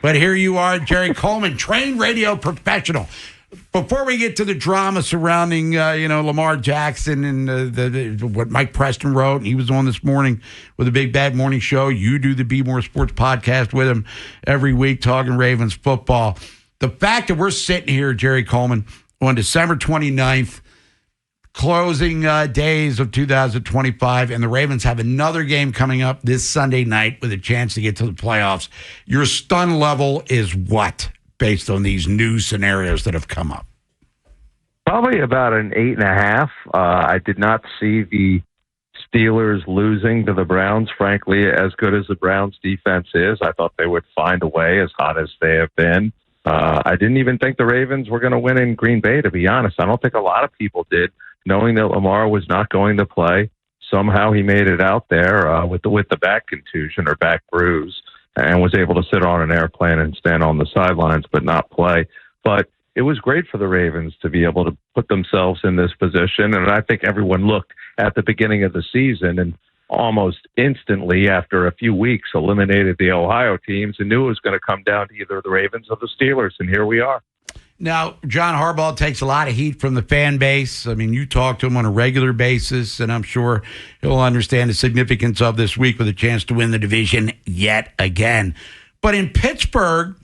But here you are, Jerry Coleman, trained radio professional. Before we get to the drama surrounding, Lamar Jackson and what Mike Preston wrote, and he was on this morning with the Big Bad Morning Show. You do the Be More Sports podcast with him every week, talking Ravens football. The fact that we're sitting here, Jerry Coleman, on December 29th, closing days of 2025, and the Ravens have another game coming up this Sunday night with a chance to get to the playoffs. Your stun level is what, based on these new scenarios that have come up? Probably about an 8.5. I did not see the Steelers losing to the Browns, frankly, as good as the Browns defense is. I thought they would find a way, as hot as they have been. I didn't even think the Ravens were going to win in Green Bay, to be honest. I don't think a lot of people did, knowing that Lamar was not going to play. Somehow he made it out there with the back contusion or back bruise, and was able to sit on an airplane and stand on the sidelines but not play. But it was great for the Ravens to be able to put themselves in this position. And I think everyone looked at the beginning of the season and almost instantly, after a few weeks, eliminated the Ohio teams and knew it was going to come down to either the Ravens or the Steelers. And here we are. Now, John Harbaugh takes a lot of heat from the fan base. I mean, you talk to him on a regular basis, and I'm sure he'll understand the significance of this week with a chance to win the division yet again. But in Pittsburgh,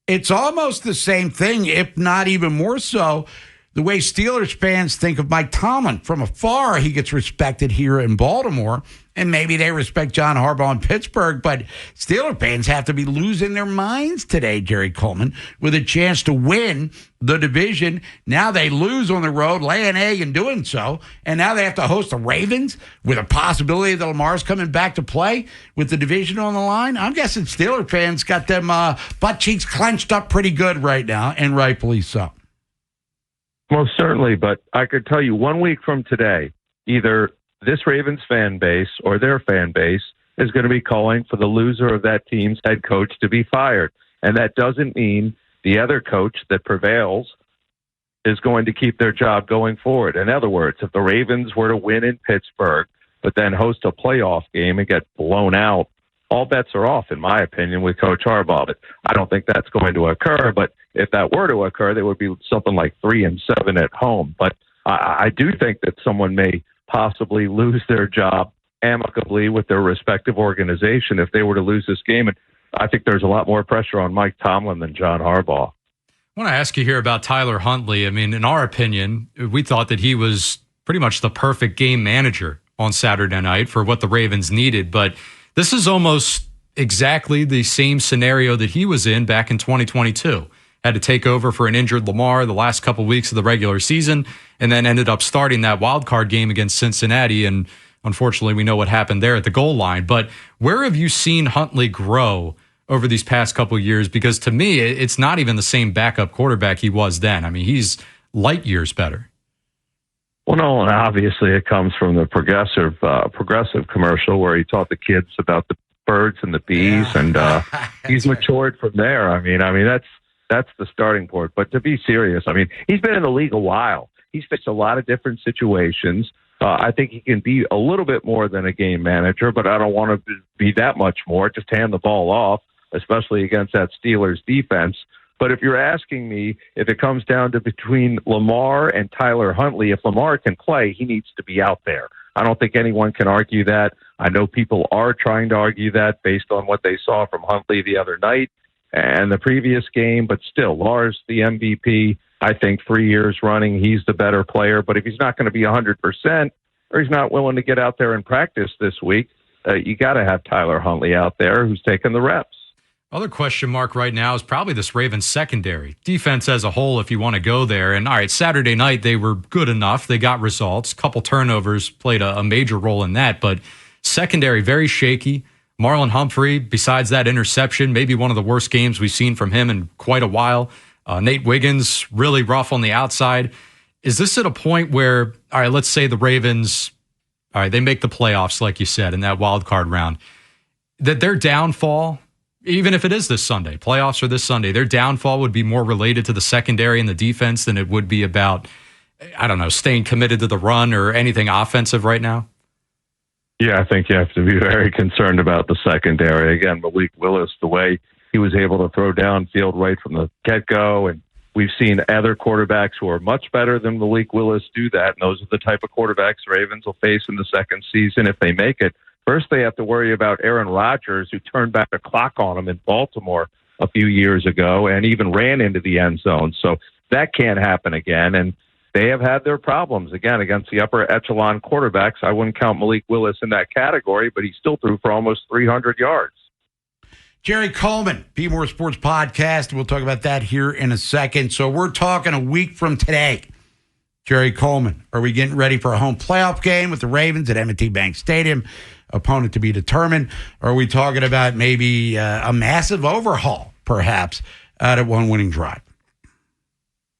it's almost the same thing, if not even more so, the way Steelers fans think of Mike Tomlin. From afar, he gets respected here in Baltimore, and maybe they respect John Harbaugh in Pittsburgh, but Steelers fans have to be losing their minds today, Jerry Coleman, with a chance to win the division. Now they lose on the road, lay an egg in doing so, and now they have to host the Ravens with a possibility that Lamar's coming back to play with the division on the line. I'm guessing Steelers fans got them butt cheeks clenched up pretty good right now, and rightfully so. Most certainly, but I could tell you 1 week from today, either this Ravens fan base or their fan base is going to be calling for the loser of that team's head coach to be fired. And that doesn't mean the other coach that prevails is going to keep their job going forward. In other words, if the Ravens were to win in Pittsburgh, but then host a playoff game and get blown out, all bets are off, in my opinion, with Coach Harbaugh. But I don't think that's going to occur. But if that were to occur, there would be something like 3-7 at home. But I do think that someone may possibly lose their job amicably with their respective organization if they were to lose this game. And I think there's a lot more pressure on Mike Tomlin than John Harbaugh. I want to ask you here about Tyler Huntley. I mean, in our opinion, we thought that he was pretty much the perfect game manager on Saturday night for what the Ravens needed. But this is almost exactly the same scenario that he was in back in 2022. Had to take over for an injured Lamar the last couple weeks of the regular season, and then ended up starting that wild card game against Cincinnati. And unfortunately, we know what happened there at the goal line. But where have you seen Huntley grow over these past couple of years? Because to me, it's not even the same backup quarterback he was then. I mean, he's light years better. Well, no, and obviously it comes from the progressive commercial where he taught the kids about the birds and the bees, and he's matured from there. I mean that's the starting point. But to be serious, I mean, he's been in the league a while. He's faced a lot of different situations. I think he can be a little bit more than a game manager, but I don't want to be that much more. Just hand the ball off, especially against that Steelers defense. But if you're asking me if it comes down to between Lamar and Tyler Huntley, if Lamar can play, he needs to be out there. I don't think anyone can argue that. I know people are trying to argue that based on what they saw from Huntley the other night and the previous game. But still, Lamar's the MVP. I think 3 years running, he's the better player. But if he's not going to be 100% or he's not willing to get out there and practice this week, you got to have Tyler Huntley out there who's taking the reps. Other question mark right now is probably this Ravens secondary. Defense as a whole, if you want to go there. And all right, Saturday night, they were good enough. They got results. Couple turnovers played a major role in that. But secondary, very shaky. Marlon Humphrey, besides that interception, maybe one of the worst games we've seen from him in quite a while. Nate Wiggins, really rough on the outside. Is this at a point where, all right, let's say the Ravens, all right, they make the playoffs, like you said, in that wild card round, that their downfall, even if it is this Sunday, playoffs are this Sunday, their downfall would be more related to the secondary and the defense than it would be about, I don't know, staying committed to the run or anything offensive right now? Yeah, I think you have to be very concerned about the secondary. Again, Malik Willis, the way he was able to throw downfield right from the get-go. And we've seen other quarterbacks who are much better than Malik Willis do that. And those are the type of quarterbacks the Ravens will face in the second season if they make it. First, they have to worry about Aaron Rodgers, who turned back the clock on him in Baltimore a few years ago and even ran into the end zone. So that can't happen again. And they have had their problems, again, against the upper echelon quarterbacks. I wouldn't count Malik Willis in that category, but he still threw for almost 300 yards. Jerry Coleman, Be More Sports Podcast. We'll talk about that here in a second. So we're talking a week from today. Jerry Coleman, are we getting ready for a home playoff game with the Ravens at M&T Bank Stadium? Opponent to be determined. Or are we talking about maybe a massive overhaul, perhaps, out of one winning drive?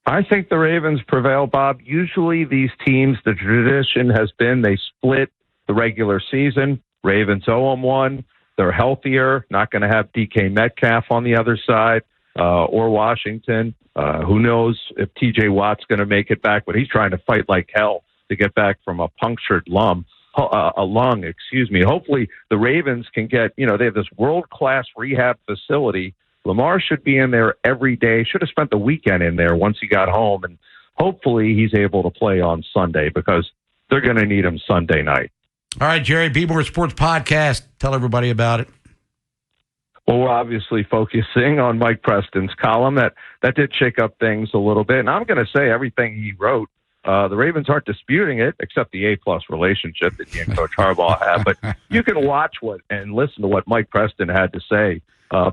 I think the Ravens prevail, Bob. Usually these teams, the tradition has been they split the regular season. Ravens 0-1. They're healthier, not going to have DK Metcalf on the other side or Washington. Who knows if TJ Watt's going to make it back, but he's trying to fight like hell to get back from a punctured lung. Hopefully the Ravens can get, they have this world-class rehab facility. Lamar should be in there every day, should have spent the weekend in there once he got home, and hopefully he's able to play on Sunday because they're going to need him Sunday night. All right, Jerry, Be More Sports Podcast. Tell everybody about it. Well, we're obviously focusing on Mike Preston's column. That did shake up things a little bit. And I'm going to say everything he wrote, the Ravens aren't disputing it, except the A-plus relationship that he and Coach Harbaugh have. But you can watch and listen to what Mike Preston had to say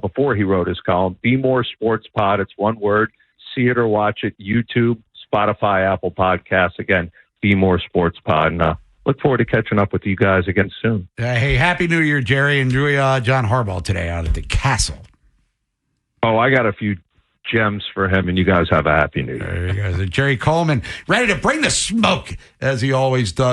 before he wrote his column. Be More Sports Pod. It's one word. See it or watch it. YouTube, Spotify, Apple Podcasts. Again, Be More Sports Pod. And look forward to catching up with you guys again soon. Hey, Happy New Year, Jerry. Enjoy John Harbaugh today out at the Castle. Oh, I got a few gems for him, and you guys have a Happy New Year. There you go. Jerry Coleman, ready to bring the smoke, as he always does.